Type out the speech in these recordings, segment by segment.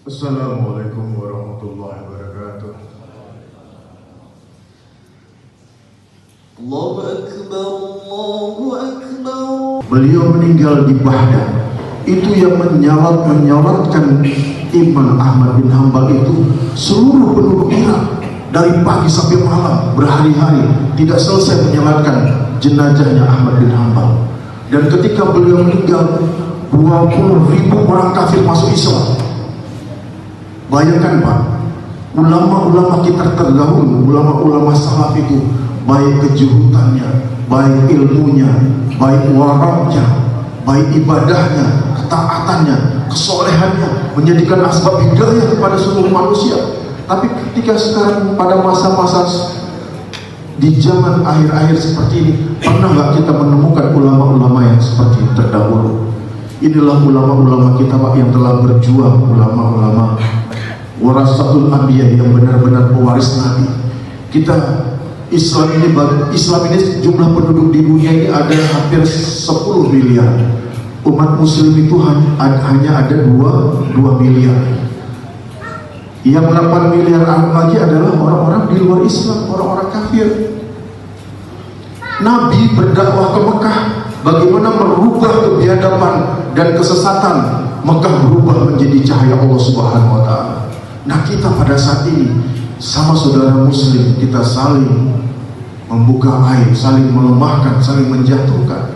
Assalamualaikum warahmatullahi wabarakatuh. Allahu Akbar, Allahu Akbar. Beliau meninggal di Baghdad. Itu yang menyolatkan Imam Ahmad bin Hanbal itu seluruh penduduk Irak dari pagi sampai malam berhari-hari tidak selesai menyolatkan jenazahnya Ahmad bin Hanbal. Dan ketika beliau meninggal 20.000 orang kafir masuk Islam. Bayangkan Pak, ulama-ulama kita terdahulu, ulama-ulama salaf itu baik kejurutannya, baik ilmunya, baik waraknya, baik ibadahnya, ketaatannya, kesolehannya, menjadikan asbab hidayah kepada seluruh manusia. Tapi ketika sekarang pada masa-masa di zaman akhir-akhir seperti ini, pernah nggak kita menemukan ulama-ulama yang seperti terdahulu? Inilah ulama-ulama kita Pak yang telah berjuang, ulama-ulama warasatul anbiya yang benar-benar pewaris Nabi. Kita Islam ini jumlah penduduk di dunia ini ada hampir 10 miliar. Umat muslim itu hanya ada 2 miliar. Yang 8 miliar lagi adalah orang-orang di luar Islam, orang-orang kafir. Nabi berdakwah ke Mekah, bagaimana merubah kebiadaban dan kesesatan. Mekah berubah menjadi cahaya Allah Subhanahu wa taala. Nah, kita pada saat ini sama saudara muslim kita saling membuka aib, saling melemahkan, saling menjatuhkan.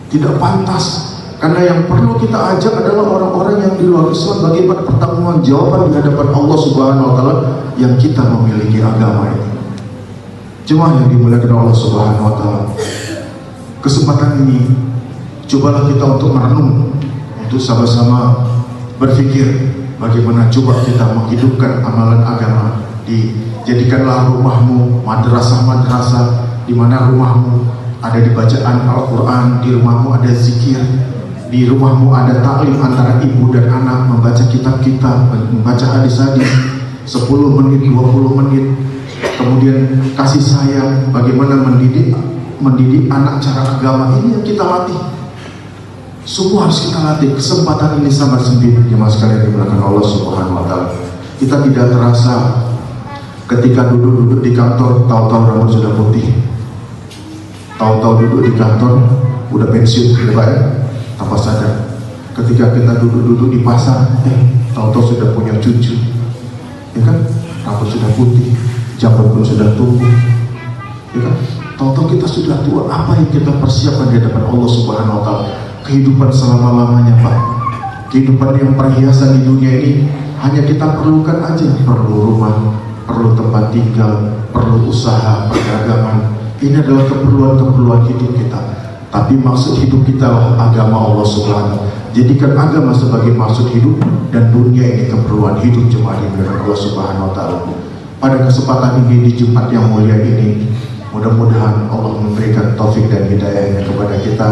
Tidak pantas. Karena yang perlu kita ajak adalah orang-orang yang di luar Islam bagaimana pertanggungjawaban di hadapan Allah Subhanahu wa taala yang kita memiliki agama ini. Jemaah yang dimuliakan Allah Subhanahu wa taala. Kesempatan ini cobalah kita untuk merenung, untuk sama-sama berpikir bagaimana coba kita menghidupkan amalan agama. Dijadikanlah rumahmu madrasah-madrasah, di mana rumahmu ada dibacaan Al-Quran, di rumahmu ada zikir, di rumahmu ada taklim antara ibu dan anak, membaca kitab-kitab, membaca hadis-hadis 10 menit, 20 menit. Kemudian kasih sayang, bagaimana mendidik anak cara agama, ini yang kita latih. Semua harus kita latih. Kesempatan ini sangat sempit, jemaah sekalian dimuliakan Allah Subhanahu wa taala. Kita tidak terasa ketika duduk-duduk di kantor, tahu-tahu rambut sudah putih. Tahu-tahu duduk di kantor udah pensiun, ya Pak ya, tanpa sadar. Ketika kita duduk-duduk di pasar, tahu-tahu sudah punya cucu, ya kan? Rambut sudah putih, janggut pun sudah tumbuh, ya kan? Tahu-tahu kita sudah tua. Apa yang kita persiapkan di hadapan Allah Subhanahu wa taala? Kehidupan selama-lamanya Pak. Kehidupan yang perhiasan di dunia ini hanya kita perlukan aja. Perlu rumah, perlu tempat tinggal, perlu usaha, perdagangan. Ini adalah keperluan-keperluan hidup kita. Tapi maksud hidup kita lah agama Allah Subhanahu. Jadikan agama sebagai maksud hidup, dan dunia ini keperluan hidup jemaah dimuliakan Allah Subhanahu wa taala. Pada kesempatan ini di Jumat yang mulia ini, mudah-mudahan Allah memberikan taufik dan hidayahnya kepada kita,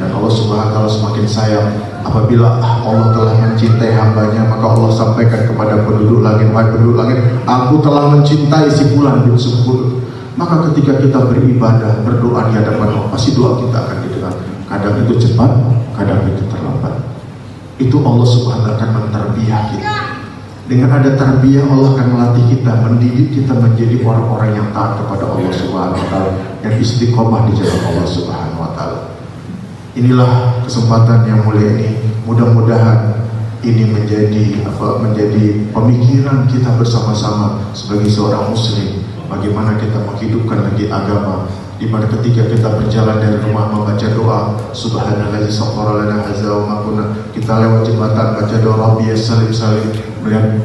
dan Allah Subhanahu wa taala semakin sayang apabila Allah telah mencintai hambanya, maka Allah sampaikan kepada penduduk langit, wahai penduduk langit, aku telah mencintai si fulan bin Subul. Maka ketika kita beribadah, berdoa di hadapan Allah, pasti doa kita akan didengar. Kadang itu cepat, kadang itu terlambat. Itu Allah Subhanahu wa taala akan mentarbiyah kita. Dengan ada tarbiyah, Allah akan melatih kita, mendidik kita menjadi orang-orang yang taat kepada Allah Subhanahu wa taala dan istiqomah di jalan Allah Subhanahu wa taala. Inilah kesempatan yang mulia ini. Mudah-mudahan ini menjadi pemikiran kita bersama-sama sebagai seorang muslim. Bagaimana kita menghidupkan lagi agama, di mana ketika kita berjalan dari rumah membaca doa subhanallazi sakhkhara lana hadza wa ma kunna, kita lewat jembatan baca doa Rabbi salim salim, melihat